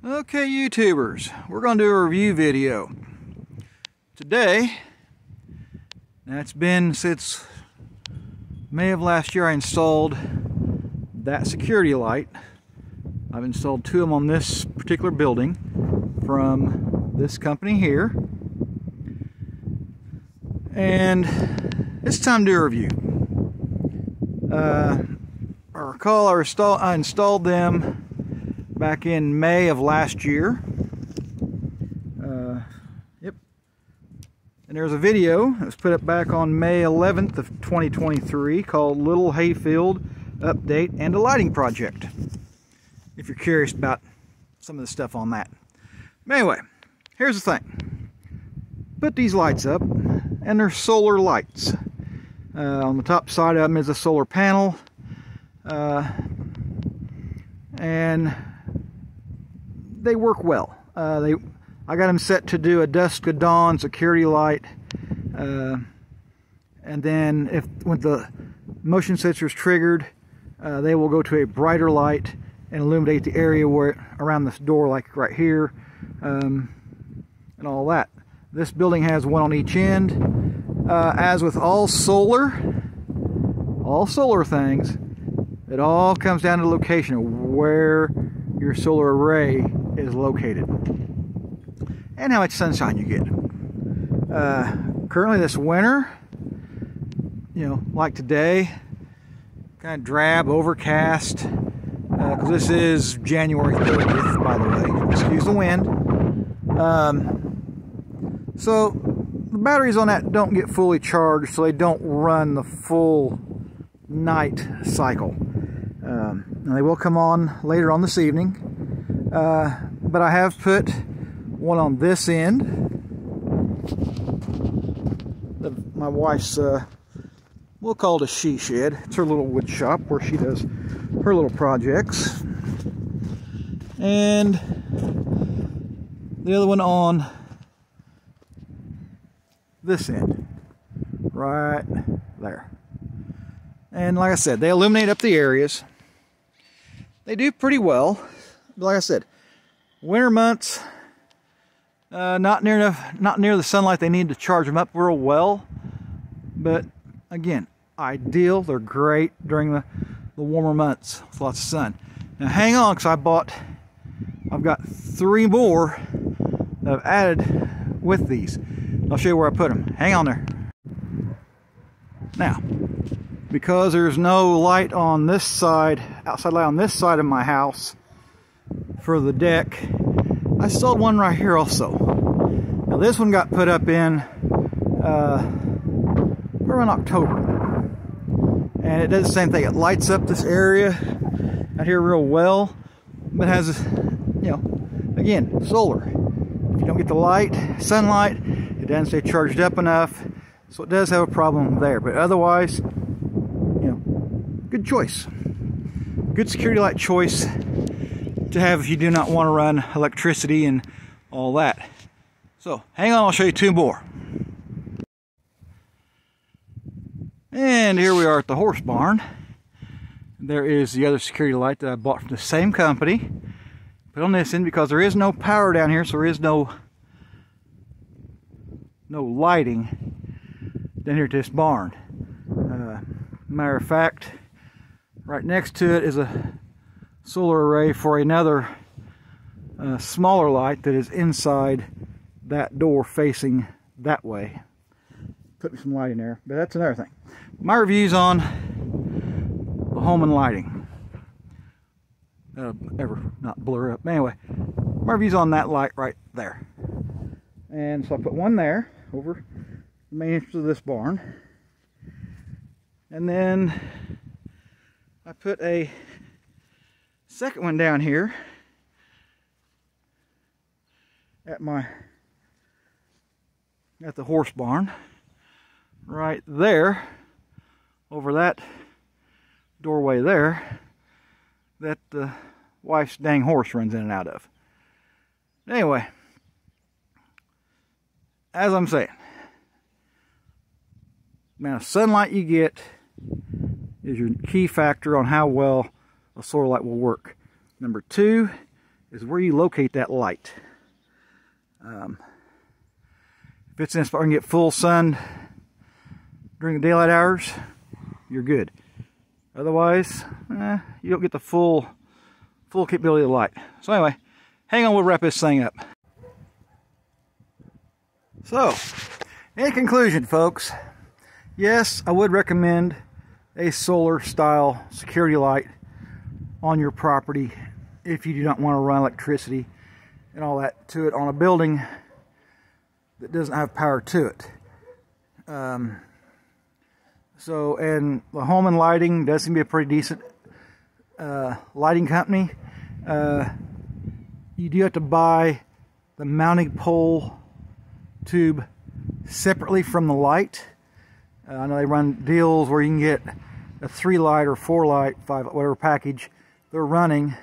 Okay, YouTubers, we're going to do a review video. Today, now it's been since May of last year I installed that security light. I've installed two of them on this particular building from this company here. And it's time to do a review. I recall I installed them back in May of last year. Yep. And there's a video that was put up back on May 11th of 2023 called Little Hayfield Update and a Lighting Project, if you're curious about some of the stuff on that. But anyway, here's the thing. Put these lights up, and they're solar lights. On the top side of them is a solar panel. And they work well. I got them set to do a dusk to dawn security light, and then when the motion sensor is triggered, they will go to a brighter light and illuminate the area around this door, like right here, and all that. This building has one on each end. As with all solar things, it all comes down to the location of where your solar array is located and how much sunshine you get. Currently this winter, like today, kind of drab, overcast, because this is January 30th, by the way. Excuse the wind. So the batteries on that don't get fully charged, so they don't run the full night cycle. Now they will come on later on this evening. But I have put one on this end. My wife's, we'll call it a she shed. It's her little wood shop where she does her little projects. And the other one on this end, right there. And like I said, they illuminate up the areas. They do pretty well. Like I said, winter months, not near the sunlight they need to charge them up real well. But again, ideal. They're great during the warmer months with lots of sun. Now hang on, because I've got three more that I've added with these. I'll show you where I put them. Hang on there. Now, because there's no light on this side, outside light on this side of my house for the deck, I installed one right here also. Now this one got put up in around October, and it does the same thing. It lights up this area out here real well, but has, again, solar. If you don't get the sunlight, it doesn't stay charged up enough, so it does have a problem there. But otherwise, good choice. Good security light choice to have if you do not want to run electricity and all that. So hang on, I'll show you two more. And here we are at the horse barn. There is the other security light that I bought from the same company. Put on this end because there is no power down here, so there is no lighting down here to this barn. Matter of fact, right next to it is a solar array for another smaller light that is inside that door facing that way. Put some light in there, but that's another thing. My review's on the home and lighting. Ever not blur up. Anyway, my review's on that light right there. And so I put one there over the main entrance of this barn. And then I put a second one down here at the horse barn, right there, over that doorway there, that the wife's dang horse runs in and out of. Anyway, as I'm saying, the amount of sunlight you get is your key factor on how well a solar light will work. Number two is where you locate that light. If it's in a spot where you can get full sun during the daylight hours, you're good. Otherwise, you don't get the full capability of the light. So anyway, hang on, we'll wrap this thing up. So, in conclusion, folks, yes, I would recommend a solar style security light on your property if you do not want to run electricity and all that to it on a building that doesn't have power to it. So, and the Home and Lighting does seem to be a pretty decent lighting company. You do have to buy the mounting pole tube separately from the light. I know they run deals where you can get a 3-light or 4-light, 5, whatever package they're running,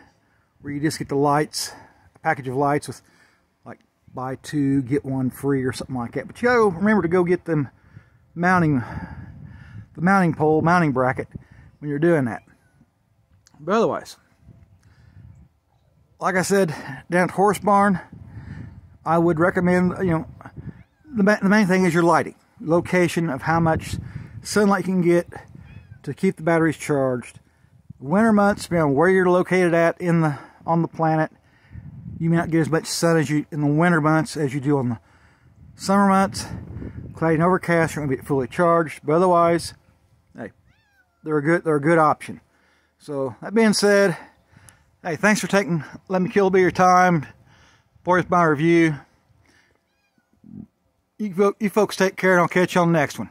where you just get the lights, a package of lights with like buy 2 get 1 free or something like that. But you gotta remember to go get them mounting bracket when you're doing that. But otherwise, like I said, down at Horse Barn, I would recommend, you know, the main thing is your lighting. Location of how much sunlight you can get to keep the batteries charged. Winter months, depending on where you're located at on the planet, you may not get as much sun as you in the winter months as you do on the summer months. Cloudy and overcast, you're going to be fully charged. But otherwise, hey, they're a good option. So that being said, hey, thanks for letting me kill a bit of your time for my review. You folks take care, and I'll catch you on the next one.